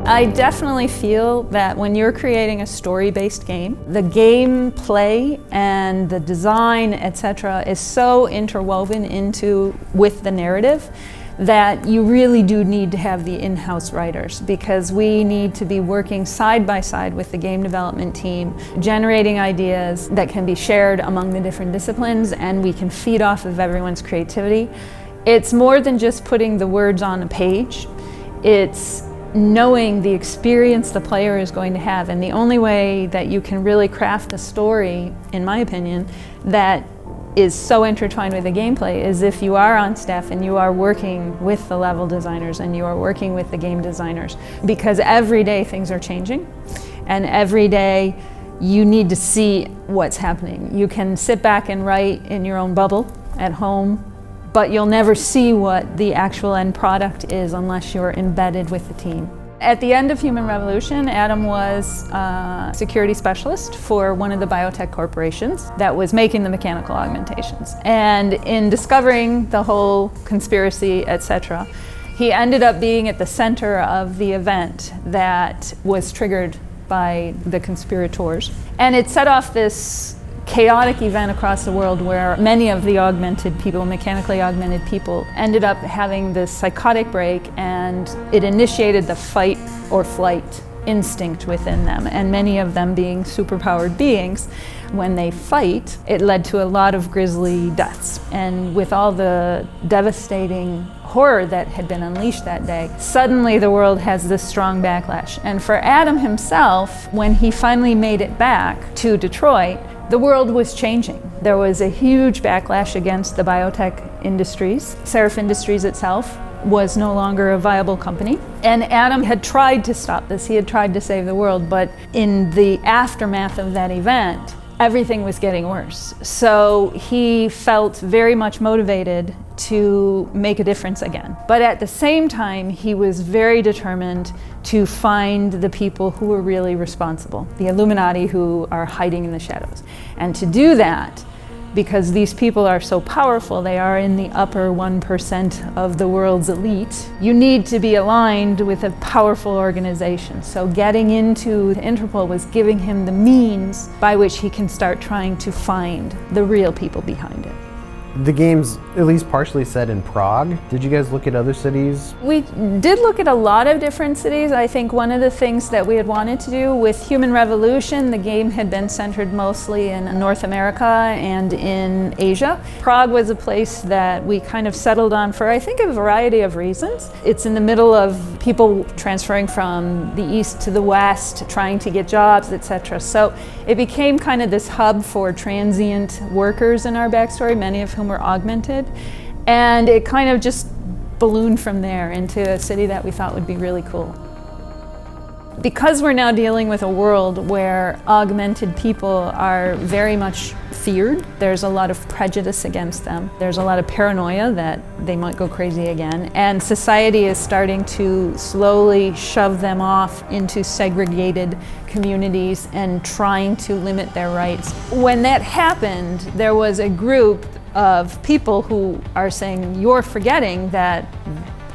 I definitely feel that when you're creating a story-based game, the gameplay and the design, etc., is so interwoven with the narrative that you really do need to have the in-house writers, because we need to be working side by side with the game development team, generating ideas that can be shared among the different disciplines, and we can feed off of everyone's creativity. It's more than just putting the words on a page. It's knowing the experience the player is going to have, and the only way that you can really craft a story, in my opinion, that is so intertwined with the gameplay is if you are on staff and you are working with the level designers and you are working with the game designers, because every day things are changing and every day you need to see what's happening. You can sit back and write in your own bubble at home, but you'll never see what the actual end product is unless you're embedded with the team. At the end of Human Revolution, Adam was a security specialist for one of the biotech corporations that was making the mechanical augmentations. And in discovering the whole conspiracy, etc., he ended up being at the center of the event that was triggered by the conspirators. And it set off this chaotic event across the world where many of the augmented people, mechanically augmented people, ended up having this psychotic break, and it initiated the fight or flight instinct within them. And many of them being superpowered beings, when they fight, it led to a lot of grisly deaths. And with all the devastating horror that had been unleashed that day, suddenly the world has this strong backlash. And for Adam himself, when he finally made it back to Detroit, the world was changing. There was a huge backlash against the biotech industries. Seraph Industries itself was no longer a viable company. And Adam had tried to stop this. He had tried to save the world, but in the aftermath of that event, everything was getting worse. So he felt very much motivated to make a difference again. But at the same time, he was very determined to find the people who were really responsible, the Illuminati who are hiding in the shadows. And to do that, because these people are so powerful, they are in the upper 1% of the world's elite, you need to be aligned with a powerful organization. So getting into Interpol was giving him the means by which he can start trying to find the real people behind it. The game's at least partially set in Prague. Did you guys look at other cities? We did look at a lot of different cities. I think one of the things that we had wanted to do with Human Revolution, the game had been centered mostly in North America and in Asia. Prague was a place that we kind of settled on for, I think, a variety of reasons. It's in the middle of people transferring from the east to the west, trying to get jobs, etc. So it became kind of this hub for transient workers in our backstory, many of whom were augmented, and it kind of just ballooned from there into a city that we thought would be really cool. Because we're now dealing with a world where augmented people are very much feared, there's a lot of prejudice against them, there's a lot of paranoia that they might go crazy again, and society is starting to slowly shove them off into segregated communities and trying to limit their rights. When that happened, there was a group of people who are saying, you're forgetting that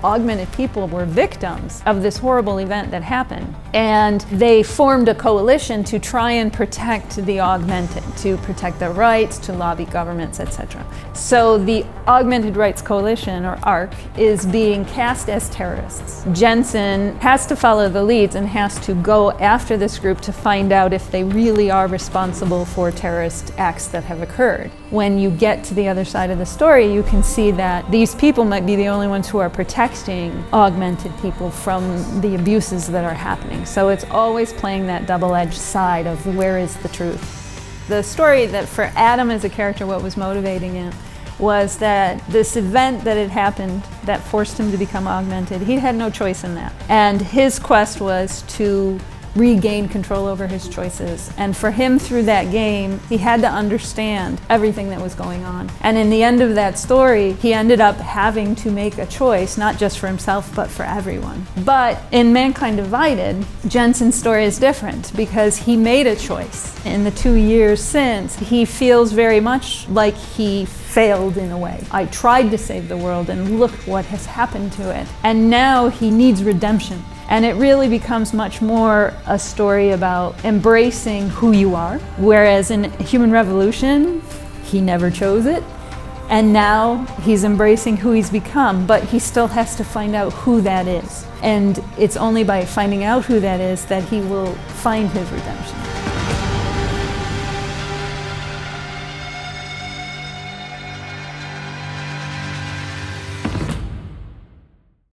augmented people were victims of this horrible event that happened. And they formed a coalition to try and protect the augmented, to protect their rights, to lobby governments, etc. So the Augmented Rights Coalition, or ARC, is being cast as terrorists. Jensen has to follow the leads and has to go after this group to find out if they really are responsible for terrorist acts that have occurred. When you get to the other side of the story, you can see that these people might be the only ones who are protecting augmented people from the abuses that are happening. So it's always playing that double-edged side of where is the truth. The story that for Adam as a character, what was motivating him was that this event that had happened that forced him to become augmented, he had no choice in that. And his quest was to regain control over his choices. And for him, through that game, he had to understand everything that was going on. And in the end of that story, he ended up having to make a choice, not just for himself, but for everyone. But in Mankind Divided, Jensen's story is different because he made a choice. In the 2 years since, he feels very much like he failed in a way. I tried to save the world and look what has happened to it. And now he needs redemption. And it really becomes much more a story about embracing who you are. Whereas in Human Revolution, he never chose it. And now he's embracing who he's become, but he still has to find out who that is. And it's only by finding out who that is that he will find his redemption.